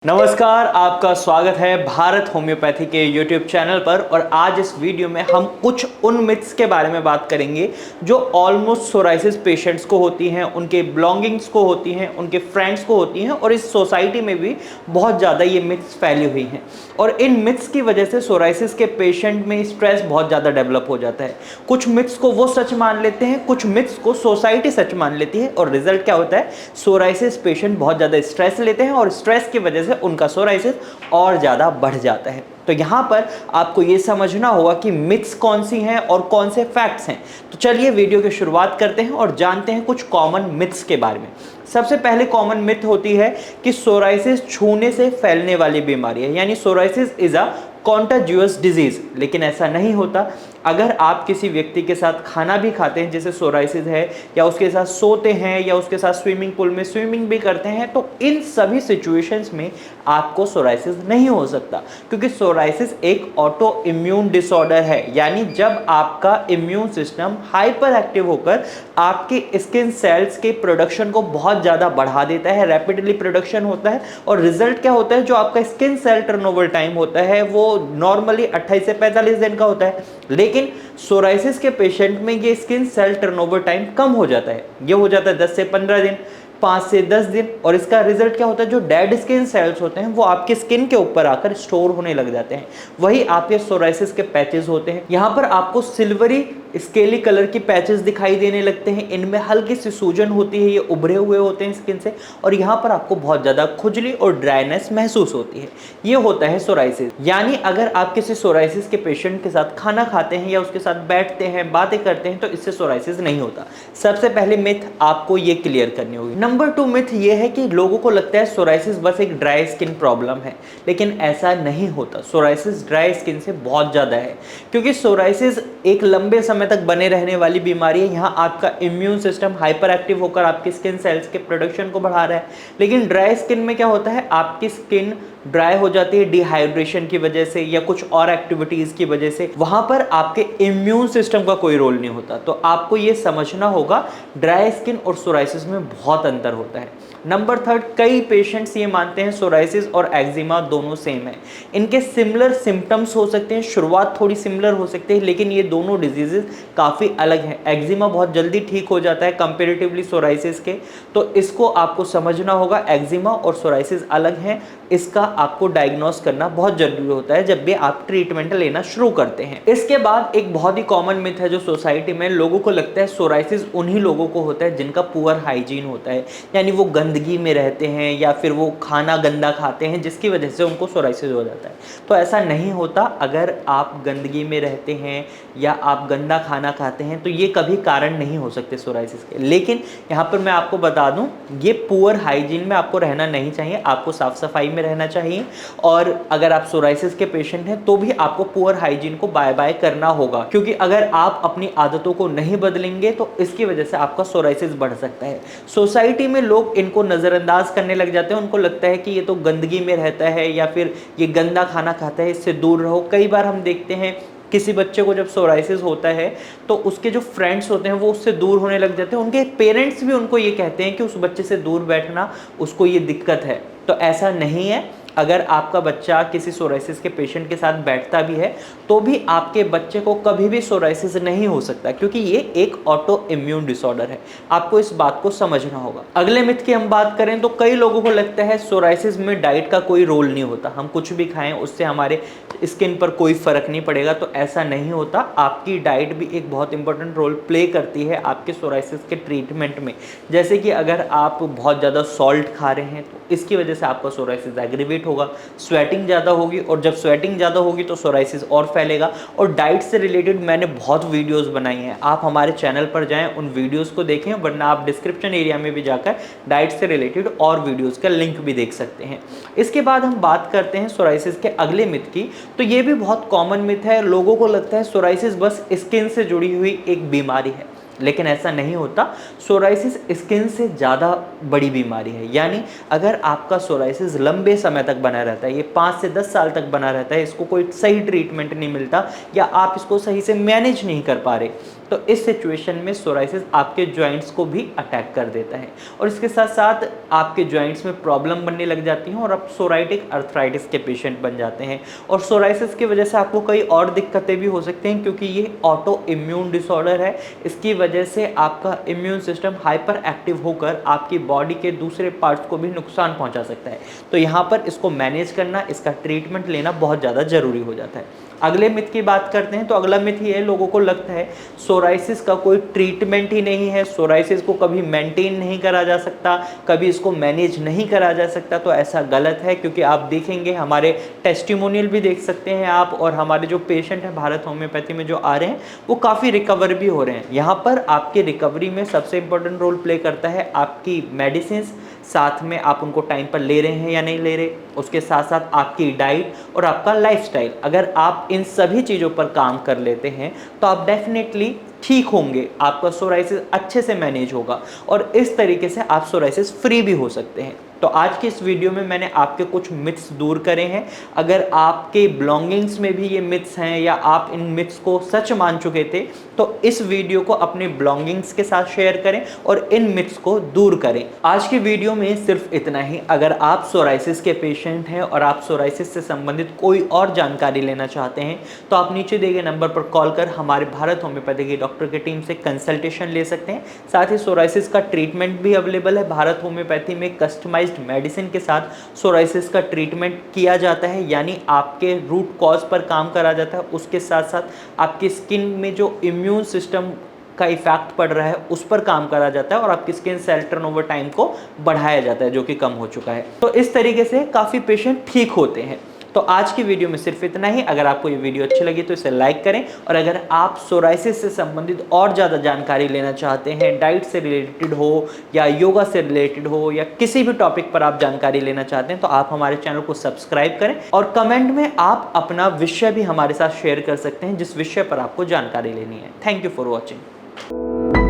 नमस्कार, आपका स्वागत है भारत होम्योपैथी के YouTube चैनल पर। और आज इस वीडियो में हम कुछ उन मिथ्स के बारे में बात करेंगे जो ऑलमोस्ट सोराइसिस पेशेंट्स को होती हैं, उनके बिलोंगिंग्स को होती हैं, उनके फ्रेंड्स को होती हैं और इस सोसाइटी में भी बहुत ज़्यादा ये मिथ्स फैली हुई हैं। और इन मिथ्स की वजह से सोराइसिस के पेशेंट में स्ट्रेस बहुत ज़्यादा डेवलप हो जाता है। कुछ मिथ्स को वो सच मान लेते हैं, कुछ मिथ्स को सोसाइटी सच मान लेती है और रिजल्ट क्या होता है, सोराइसिस पेशेंट बहुत ज़्यादा स्ट्रेस लेते हैं और स्ट्रेस की वजह से उनका सोराइसिस और ज़्यादा बढ़ जाता है। तो यहाँ पर आपको ये समझना होगा कि मिथ्स कौन सी हैं और कौन से फैक्ट्स हैं। तो चलिए वीडियो की शुरुआत करते हैं और जानते हैं कुछ कॉमन मिथ्स के बारे में। सबसे पहले कॉमन मिथ होती है कि सोराइसिस छूने से फैलने वाली बीमारी है, यानी psoriasis is a contagious disease. लेकिन ऐसा नहीं होता। अगर आप किसी व्यक्ति के साथ खाना भी खाते हैं जैसे सोराइसिस है, या उसके साथ सोते हैं, या उसके साथ स्विमिंग पूल में स्विमिंग भी करते हैं, तो इन सभी सिचुएशंस में आपको सोराइसिस नहीं हो सकता, क्योंकि सोराइसिस एक ऑटो इम्यून डिसऑर्डर है। यानी जब आपका इम्यून सिस्टम हाइपर एक्टिव होकर आपके स्किन सेल्स के प्रोडक्शन को बहुत ज़्यादा बढ़ा देता है, रैपिडली प्रोडक्शन होता है, और रिजल्ट क्या होता है, जो आपका स्किन सेल टर्नओवर टाइम होता है वो नॉर्मली 28 से 45 दिन का होता है। लेकिन सोराइसिस के पेशेंट में ये स्किन सेल टर्नओवर टाइम कम हो जाता है, ये हो जाता है 10 से 15 दिन, 5 से 10 दिन। और इसका रिजल्ट क्या होता है, जो डेड स्किन सेल्स होते हैं वो आपके स्किन के ऊपर आकर स्टोर होने लग जाते हैं। वही आपके सोराइसिस के पैचेस होते हैं। यहाँ पर आपको सिल्वरी स्केली कलर की पैचेस दिखाई देने लगते हैं, इनमें हल्की सी सूजन होती है, ये उभरे हुए होते हैं स्किन से, और यहाँ पर आपको बहुत ज़्यादा खुजली और ड्राइनेस महसूस होती है। ये होता है सोराइसिस। यानी अगर आप किसी सोराइसिस के पेशेंट के साथ खाना खाते हैं या उसके साथ बैठते हैं, बातें करते हैं, तो इससे सोराइसिस नहीं होता। सबसे पहले मिथ आपको ये क्लियर करनी होगी। नंबर 2 मिथ ये है कि लोगों को लगता है सोराइसिस बस एक ड्राई स्किन प्रॉब्लम है, लेकिन ऐसा नहीं होता। सोराइसिस ड्राई स्किन से बहुत ज़्यादा है, क्योंकि सोराइसिस एक लंबे समय तक बने रहने वाली बीमारी है। यहाँ आपका इम्यून सिस्टम हाइपर एक्टिव होकर आपके स्किन सेल्स के प्रोडक्शन को बढ़ा रहा है। लेकिन ड्राई स्किन में क्या होता है, आपकी स्किन ड्राई हो जाती है डिहाइड्रेशन की वजह से या कुछ और एक्टिविटीज की वजह से। वहां पर आपके इम्यून सिस्टम का कोई रोल नहीं होता। तो आपको ये समझना होगा, ड्राई स्किन और सोराइसिस में बहुत अंतर होता है। नंबर 3, कई पेशेंट्स ये मानते हैं सोराइसिस और एक्जिमा दोनों सेम है। इनके सिमिलर सिम्टम्स हो सकते हैं, शुरुआत थोड़ी सिमिलर हो सकती है, लेकिन ये दोनों डिजीजेस काफ़ी अलग हैं। एक्जिमा बहुत जल्दी ठीक हो जाता है कंपेरेटिवली सोराइसिस के, तो इसको आपको समझना होगा। एक्जिमा और सोराइसिस अलग हैं, इसका आपको डायग्नोस करना बहुत जरूरी होता है जब भी आप ट्रीटमेंट लेना शुरू करते हैं। इसके बाद एक बहुत ही कॉमन मिथ है जो सोसाइटी में लोगों को लगता है, सोराइसिस उन्हीं लोगों को होता है जिनका पुअर हाइजीन होता है, यानी वो गंदगी में रहते हैं या फिर वो खाना गंदा खाते हैं जिसकी वजह से उनको सोराइसिस हो जाता है। तो ऐसा नहीं होता। अगर आप गंदगी में रहते हैं या आप गंदा खाना खाते हैं तो ये कभी कारण नहीं हो सकते सोराइसिस के। लेकिन यहाँ पर मैं आपको बता दूं, ये पुअर हाइजीन में आपको रहना नहीं चाहिए, आपको साफ सफाई में रहना चाहिए। और अगर आप सोराइसिस के पेशेंट हैं तो भी आपको पुअर हाइजीन को बाय बाय करना होगा, क्योंकि अगर आप अपनी आदतों को नहीं बदलेंगे तो इसकी वजह से आपका सोराइसिस बढ़ सकता है। सोसाइटी में लोग इनको नज़रअंदाज करने लग जाते हैं, उनको लगता है कि ये तो गंदगी में रहता है या फिर ये गंदा खाना खाता है, इससे दूर रहो। कई बार हम देखते हैं किसी बच्चे को जब सोराइसिस होता है तो उसके जो फ्रेंड्स होते हैं वो उससे दूर होने लग जाते हैं। उनके पेरेंट्स भी उनको ये कहते हैं कि उस बच्चे से दूर बैठना, उसको ये दिक्कत है। तो ऐसा नहीं है। अगर आपका बच्चा किसी सोराइसिस के पेशेंट के साथ बैठता भी है तो भी आपके बच्चे को कभी भी सोराइसिस नहीं हो सकता, क्योंकि ये एक ऑटो इम्यून डिसऑर्डर है। आपको इस बात को समझना होगा। अगले मिथ की हम बात करें तो कई लोगों को लगता है सोराइसिस में डाइट का कोई रोल नहीं होता, हम कुछ भी खाएं उससे हमारे स्किन पर कोई फर्क नहीं पड़ेगा। तो ऐसा नहीं होता। आपकी डाइट भी एक बहुत इंपॉर्टेंट रोल प्ले करती है आपके सोराइसिस के ट्रीटमेंट में। जैसे कि अगर आप बहुत ज़्यादा सॉल्ट खा रहे हैं तो इसकी वजह से आपका सोराइसिस एग्रीवेट होगा, स्वेटिंग ज़्यादा होगी, और जब स्वेटिंग ज़्यादा होगी तो सोराइसिस और फैलेगा। और डाइट से रिलेटेड मैंने बहुत वीडियोस बनाई हैं, आप हमारे चैनल पर जाएं, उन वीडियोस को देखें, वरना आप डिस्क्रिप्शन एरिया में भी जाकर डाइट से रिलेटेड और वीडियोस का लिंक भी देख सकते हैं। इसके बाद हम बात करते हैं सोराइसिस के अगले मिथ की। तो ये भी बहुत कॉमन मिथ है। लोगों को लगता है सोराइसिस बस स्किन से जुड़ी हुई एक बीमारी है, लेकिन ऐसा नहीं होता। सोराइसिस स्किन से ज़्यादा बड़ी बीमारी है, यानी अगर आपका सोराइसिस लंबे समय तक बना रहता है, ये 5 से 10 साल तक बना रहता है, इसको कोई सही ट्रीटमेंट नहीं मिलता या आप इसको सही से मैनेज नहीं कर पा रहे, तो इस सिचुएशन में सोराइसिस आपके जॉइंट्स को भी अटैक कर देता है और इसके साथ साथ आपके जॉइंट्स में प्रॉब्लम बनने लग जाती हैं और आप सोराइटिक अर्थराइटिस के पेशेंट बन जाते हैं। और सोराइसिस की वजह से आपको कई और दिक्कतें भी हो सकती हैं, क्योंकि ये ऑटो इम्यून डिसऑर्डर है। इसकी वजह से आपका इम्यून सिस्टम हाइपर एक्टिव होकर आपकी बॉडी के दूसरे पार्ट्स को भी नुकसान पहुंचा सकता है। तो यहाँ पर इसको मैनेज करना, इसका ट्रीटमेंट लेना बहुत ज़्यादा ज़रूरी हो जाता है। अगले मिथ की बात करते हैं तो अगला मिथ ये है, लोगों को लगता है सोराइसिस का कोई ट्रीटमेंट ही नहीं है, सोराइसिस को कभी मेंटेन नहीं करा जा सकता, कभी इसको मैनेज नहीं करा जा सकता। तो ऐसा गलत है, क्योंकि आप देखेंगे हमारे टेस्टिमोनियल भी देख सकते हैं आप, और हमारे जो पेशेंट हैं भारत होम्योपैथी में जो आ रहे हैं वो काफ़ी रिकवर भी हो रहे हैं। यहाँ पर आपकी रिकवरी में सबसे इंपॉर्टेंट रोल प्ले करता है आपकी मेडिसिन, साथ में आप उनको टाइम पर ले रहे हैं या नहीं ले रहे, उसके साथ साथ आपकी डाइट और आपका लाइफस्टाइल। अगर आप इन सभी चीज़ों पर काम कर लेते हैं तो आप डेफिनेटली ठीक होंगे, आपका सोराइसिस अच्छे से मैनेज होगा और इस तरीके से आप सोराइसिस फ्री भी हो सकते हैं। तो आज की इस वीडियो में मैंने आपके कुछ मिथ्स दूर करे हैं। अगर आपके बिलोंगिंग्स में भी ये मिथ्स हैं या आप इन मिथ्स को सच मान चुके थे, तो इस वीडियो को अपने बिलोंगिंग्स के साथ शेयर करें और इन मिथ्स को दूर करें। आज की वीडियो में सिर्फ इतना ही। अगर आप सोराइसिस के पेशेंट हैं और आप सोराइसिस से संबंधित कोई और जानकारी लेना चाहते हैं तो आप नीचे दिए गए नंबर पर कॉल कर हमारे भारत होम्योपैथी की डॉक्टर की टीम से कंसल्टेशन ले सकते हैं। साथ ही सोराइसिस का ट्रीटमेंट भी अवेलेबल है। भारत होम्योपैथी में कस्टमाइज्ड मेडिसिन के साथ सोराइसिस का ट्रीटमेंट किया जाता है, यानी आपके रूट कॉज पर काम करा जाता है, उसके साथ साथ आपकी स्किन में जो इम्यून सिस्टम का इफेक्ट पड़ रहा है उस पर काम करा जाता है और आपकी स्किन सेल टर्नओवर टाइम को बढ़ाया जाता है, जो कि कम हो चुका है। तो इस तरीके से काफ़ी पेशेंट ठीक होते हैं। तो आज की वीडियो में सिर्फ इतना ही। अगर आपको ये वीडियो अच्छी लगी तो इसे लाइक करें, और अगर आप सोराइसिस से संबंधित और ज़्यादा जानकारी लेना चाहते हैं, डाइट से रिलेटेड हो या योगा से रिलेटेड हो या किसी भी टॉपिक पर आप जानकारी लेना चाहते हैं, तो आप हमारे चैनल को सब्सक्राइब करें और कमेंट में आप अपना विषय भी हमारे साथ शेयर कर सकते हैं जिस विषय पर आपको जानकारी लेनी है। Thank you for watching.